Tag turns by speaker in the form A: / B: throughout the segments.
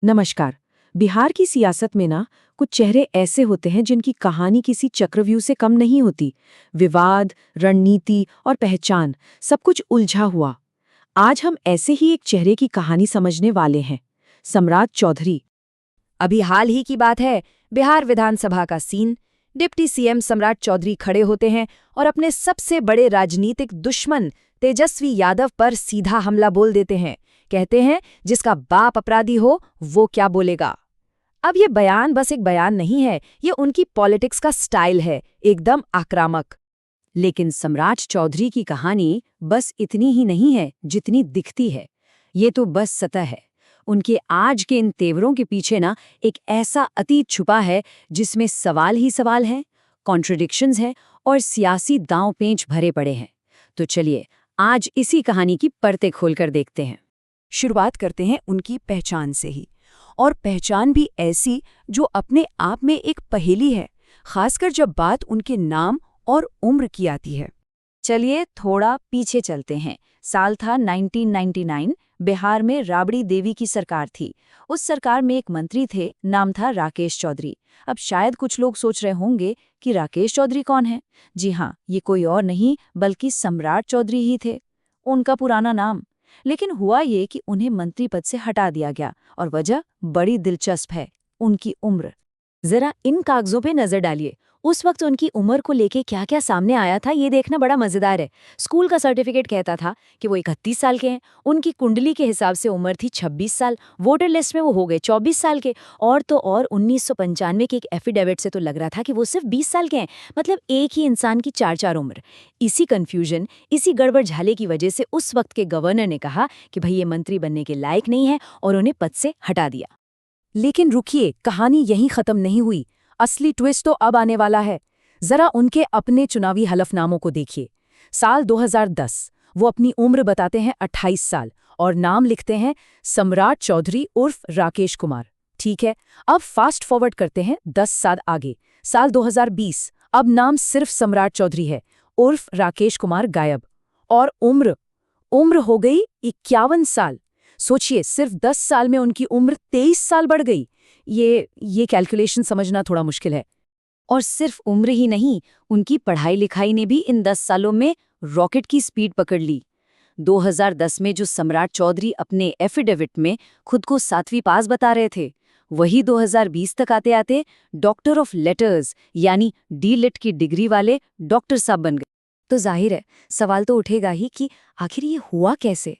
A: नमस्कार। बिहार की सियासत में ना कुछ चेहरे ऐसे होते हैं जिनकी कहानी किसी चक्रव्यूह से कम नहीं होती। विवाद, रणनीति और पहचान, सब कुछ उलझा हुआ। आज हम ऐसे ही एक चेहरे की कहानी समझने वाले हैं, सम्राट चौधरी।
B: अभी हाल ही की बात है, बिहार विधानसभा का सीन। डिप्टी सीएम सम्राट चौधरी खड़े होते हैं और अपने सबसे बड़े राजनीतिक दुश्मन तेजस्वी यादव पर सीधा हमला बोल देते हैं। कहते हैं, जिसका बाप अपराधी हो वो क्या बोलेगा। अब ये बयान बस एक बयान नहीं है, ये उनकी पॉलिटिक्स का स्टाइल है, एकदम आक्रामक।
A: लेकिन सम्राट चौधरी की कहानी बस इतनी ही नहीं है जितनी दिखती है। ये तो बस सतह है। उनके आज के इन तेवरों के पीछे ना एक ऐसा अतीत छुपा है जिसमें सवाल ही सवाल हैं, कॉन्ट्रडिक्शंस हैं और सियासी दांव पेंच भरे पड़े हैं। तो चलिए आज इसी कहानी की परतें खोलकर देखते हैं।
B: शुरुआत करते हैं उनकी पहचान से ही, और पहचान भी ऐसी जो अपने आप में एक पहेली है, खासकर जब बात उनके नाम और उम्र की आती है।
A: चलिए थोड़ा पीछे चलते हैं। साल था 1999। बिहार में राबड़ी देवी की सरकार थी। उस सरकार में एक मंत्री थे, नाम था राकेश चौधरी। अब शायद कुछ लोग सोच रहे होंगे कि राकेश चौधरी कौन है। जी हाँ, ये कोई और नहीं बल्कि सम्राट चौधरी ही थे, उनका पुराना नाम। लेकिन हुआ ये कि उन्हें मंत्री पद से हटा दिया गया, और वजह बड़ी दिलचस्प है, उनकी उम्र। जरा इन कागजों पे नजर डालिए। उस वक्त उनकी उम्र को लेके क्या क्या सामने आया था, ये देखना बड़ा मजेदार है। स्कूल का सर्टिफिकेट कहता था कि वो 31 साल के हैं। उनकी कुंडली के हिसाब से उम्र थी 26 साल। वोटर लिस्ट में वो हो गए 24 साल के। और तो और 1995 के एक एफिडेविट से तो लग रहा था कि वो सिर्फ 20 साल के हैं। मतलब एक ही इंसान की चार चार उम्र। इसी कन्फ्यूजन, इसी गड़बड़ झाले की वजह से उस वक्त के गवर्नर ने कहा कि भाई ये मंत्री बनने के लायक नहीं है, और उन्हें पद से हटा दिया।
B: लेकिन रुकिए, कहानी यहीं खत्म नहीं हुई। असली ट्विस्ट तो अब आने वाला है। जरा उनके अपने चुनावी हलफनामों को देखिए। साल 2010, वो अपनी उम्र बताते हैं 28 साल और नाम लिखते हैं सम्राट चौधरी उर्फ राकेश कुमार। ठीक है, अब फास्ट फॉरवर्ड करते हैं 10 साल आगे। साल 2020, अब नाम सिर्फ सम्राट चौधरी है, उर्फ राकेश कुमार गायब। और उम्र उम्र हो गई 51 साल। सोचिए, सिर्फ 10 साल में उनकी उम्र 23 साल बढ़ गई। ये कैलकुलेशन समझना थोड़ा मुश्किल है।
A: और सिर्फ उम्र ही नहीं, उनकी पढ़ाई लिखाई ने भी इन 10 सालों में रॉकेट की स्पीड पकड़ ली। 2010 में जो सम्राट चौधरी अपने एफिडेविट में खुद को 7वीं पास बता रहे थे, वही 2020 तक आते आते डॉक्टर ऑफ लेटर्स यानी डी.लिट की डिग्री वाले डॉक्टर साहब बन गए। तो जाहिर है सवाल तो उठेगा ही कि आखिर ये हुआ कैसे।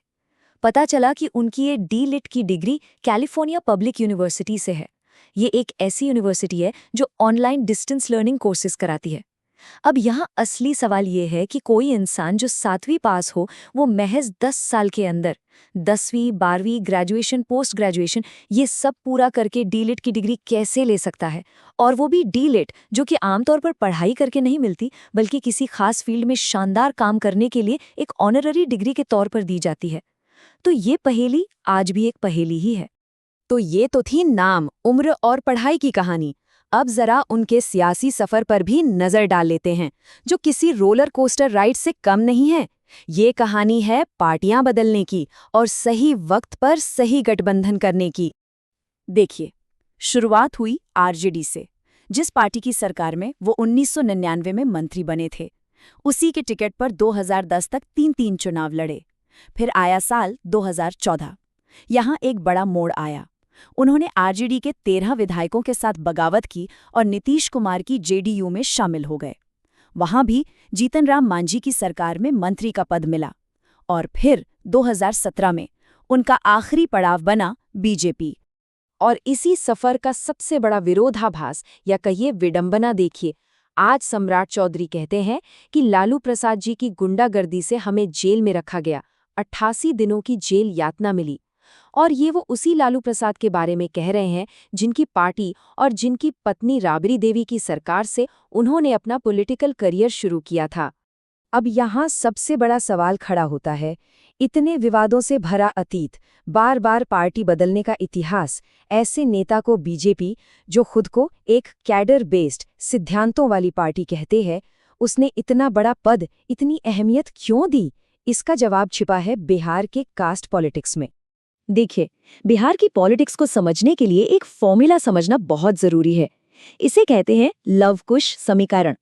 A: पता चला कि उनकी ये डी.लिट की डिग्री कैलिफोर्निया पब्लिक यूनिवर्सिटी से है। ये एक ऐसी यूनिवर्सिटी है जो ऑनलाइन डिस्टेंस लर्निंग कोर्सेज कराती है। अब यहाँ असली सवाल ये है कि कोई इंसान जो 7वीं पास हो, वो महज 10 साल के अंदर 10वीं, 12वीं, ग्रेजुएशन, पोस्ट ग्रेजुएशन ये सब पूरा करके डी.लिट की डिग्री कैसे ले सकता है। और वो भी डी.लिट, जो कि आमतौर पर पढ़ाई करके नहीं मिलती, बल्कि किसी खास फील्ड में शानदार काम करने के लिए एक ऑनररी डिग्री के तौर पर दी जाती है। तो ये पहेली आज भी एक पहेली ही है।
B: तो ये तो थी नाम, उम्र और पढ़ाई की कहानी। अब जरा उनके सियासी सफर पर भी नजर डाल लेते हैं, जो किसी रोलर कोस्टर राइड से कम नहीं है। ये कहानी है पार्टियां बदलने की और सही वक्त पर सही गठबंधन करने की। देखिए, शुरुआत हुई आरजेडी से, जिस पार्टी की सरकार में वो 1999 में मंत्री बने थे। उसी के टिकट पर 2010 तक 3 चुनाव लड़े। फिर आया साल 2014। यहाँ एक बड़ा मोड़ आया। उन्होंने आरजेडी के 13 विधायकों के साथ बगावत की और नीतीश कुमार की जेडीयू में शामिल हो गए। वहां भी जीतन राम मांझी की सरकार में मंत्री का पद मिला। और फिर 2017 में उनका आखिरी पड़ाव बना बीजेपी। और इसी सफर का सबसे बड़ा विरोधाभास या कहिए विडंबना देखिए। आज सम्राट चौधरी कहते हैं कि लालू प्रसाद जी की गुंडागर्दी से हमें जेल में रखा गया, 88 दिनों की जेल यातना मिली। और ये वो उसी लालू प्रसाद के बारे में कह रहे हैं जिनकी पार्टी और जिनकी पत्नी राबड़ी देवी की सरकार से उन्होंने अपना पॉलिटिकल करियर शुरू किया था। अब यहाँ सबसे बड़ा सवाल खड़ा होता है, इतने विवादों से भरा अतीत, बार बार पार्टी बदलने का इतिहास, ऐसे नेता को बीजेपी, जो खुद को एक कैडर बेस्ड सिद्धांतों वाली पार्टी कहते हैं, उसने इतना बड़ा पद, इतनी अहमियत क्यों दी? इसका जवाब छिपा है बिहार के कास्ट पॉलिटिक्स में।
A: देखिए, बिहार की पॉलिटिक्स को समझने के लिए एक फॉर्मूला समझना बहुत जरूरी है। इसे कहते हैं लव कुश समीकरण।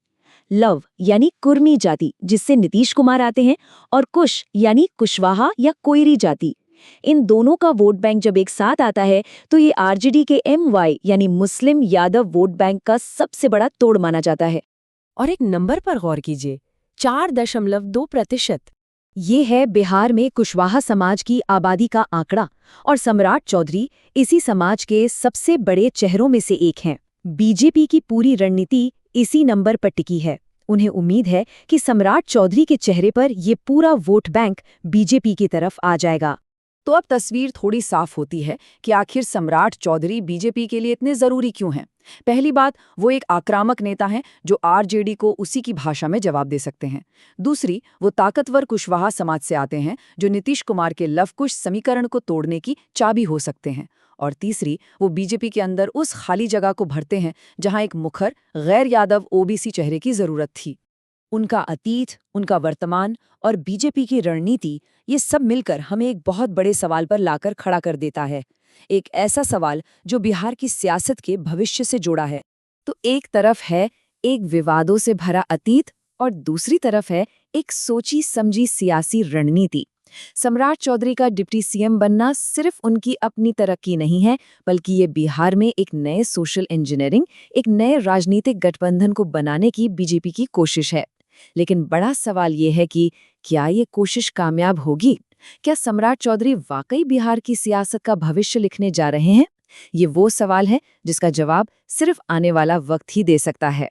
A: लव यानी कुर्मी जाति, जिससे नीतीश कुमार आते हैं, और कुश यानी कुशवाहा या कोयरी जाति। इन दोनों का वोट बैंक जब एक साथ आता है तो ये आरजेडी के एमवाई यानी मुस्लिम यादव वोट बैंक का सबसे बड़ा तोड़ माना जाता है।
B: और एक नंबर पर गौर कीजिए, 4.2%। ये है बिहार में कुशवाहा समाज की आबादी का आंकड़ा, और सम्राट चौधरी इसी समाज के सबसे बड़े चेहरों में से एक हैं। बीजेपी की पूरी रणनीति इसी नंबर पर टिकी है। उन्हें उम्मीद है कि सम्राट चौधरी के चेहरे पर ये पूरा वोट बैंक बीजेपी की तरफ आ जाएगा।
A: तो अब तस्वीर थोड़ी साफ होती है कि आखिर सम्राट चौधरी बीजेपी के लिए इतने जरूरी क्यों हैं। पहली बात, वो एक आक्रामक नेता हैं जो आरजेडी को उसी की भाषा में जवाब दे सकते हैं। दूसरी, वो ताकतवर कुशवाहा समाज से आते हैं जो नीतीश कुमार के लव कुश समीकरण को तोड़ने की चाबी हो सकते हैं। और तीसरी, वो बीजेपी के अंदर उस खाली जगह को भरते हैं जहां एक मुखर गैर यादव ओबीसी चेहरे की जरूरत थी। उनका अतीत, उनका वर्तमान और बीजेपी की रणनीति, ये सब मिलकर हमें एक बहुत बड़े सवाल पर लाकर खड़ा कर देता है। एक ऐसा सवाल जो बिहार की सियासत के भविष्य से जुड़ा है। तो एक तरफ है एक विवादों से भरा अतीत और दूसरी तरफ है एक सोची समझी सियासी रणनीति। सम्राट चौधरी का डिप्टी सीएम बनना सिर्फ उनकी अपनी तरक्की नहीं है, बल्कि ये बिहार में एक नए सोशल इंजीनियरिंग, एक नए राजनीतिक गठबंधन को बनाने की बीजेपी की कोशिश है। लेकिन बड़ा सवाल ये है कि क्या ये कोशिश कामयाब होगी? क्या सम्राट चौधरी वाकई बिहार की सियासत का भविष्य लिखने जा रहे हैं? ये वो सवाल है जिसका जवाब सिर्फ आने वाला वक्त ही दे सकता है।